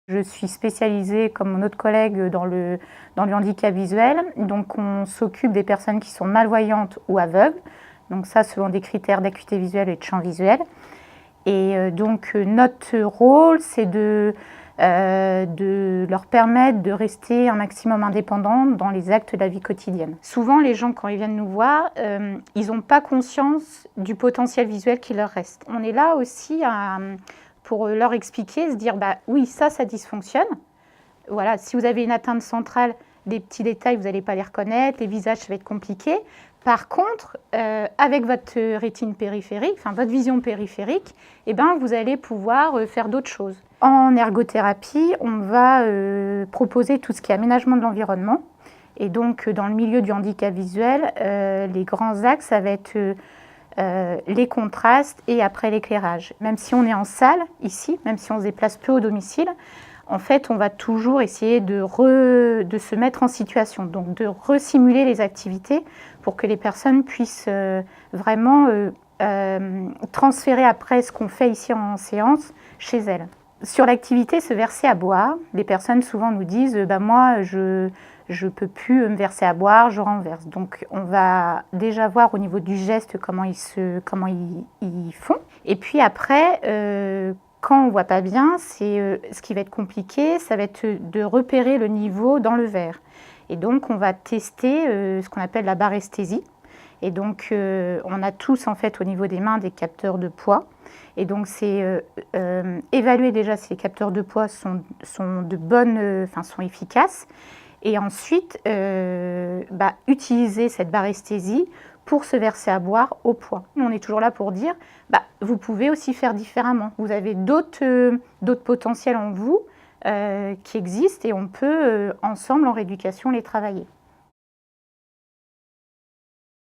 Je suis spécialisée, comme mon autre collègue, dans le handicap visuel. Donc on s'occupe des personnes qui sont malvoyantes ou aveugles. Donc ça, selon des critères d'acuité visuelle et de champ visuel. Et donc notre rôle, c'est de leur permettre de rester un maximum indépendants dans les actes de la vie quotidienne. Souvent, les gens, quand ils viennent nous voir, ils n'ont pas conscience du potentiel visuel qui leur reste. On est là aussi pour leur expliquer, se dire bah, oui, ça dysfonctionne. Voilà, si vous avez une atteinte centrale, les petits détails, vous n'allez pas les reconnaître, les visages, ça va être compliqué. Par contre, avec votre rétine périphérique, enfin votre vision périphérique, eh ben, vous allez pouvoir faire d'autres choses. En ergothérapie, on va proposer tout ce qui est aménagement de l'environnement. Et donc, dans le milieu du handicap visuel, les grands axes, ça va être les contrastes et après l'éclairage. Même si on est en salle, ici, même si on se déplace peu au domicile, en fait, on va toujours essayer de se mettre en situation, donc de resimuler les activités pour que les personnes puissent vraiment transférer après ce qu'on fait ici en séance chez elles. Sur l'activité, se verser à boire, les personnes souvent nous disent bah, « moi, je ne peux plus me verser à boire, je renverse ». Donc on va déjà voir au niveau du geste comment ils font. Et puis après, quand on ne voit pas bien, ce qui va être compliqué, ça va être de repérer le niveau dans le verre. Et donc, on va tester ce qu'on appelle la baresthésie. Et donc, on a tous, en fait, au niveau des mains, des capteurs de poids. Et donc, c'est évaluer déjà si les capteurs de poids sont efficaces. Et ensuite, utiliser cette baresthésie pour se verser à boire au poids. On est toujours là pour dire, vous pouvez aussi faire différemment. Vous avez d'autres potentiels en vous qui existent et on peut ensemble en rééducation les travailler.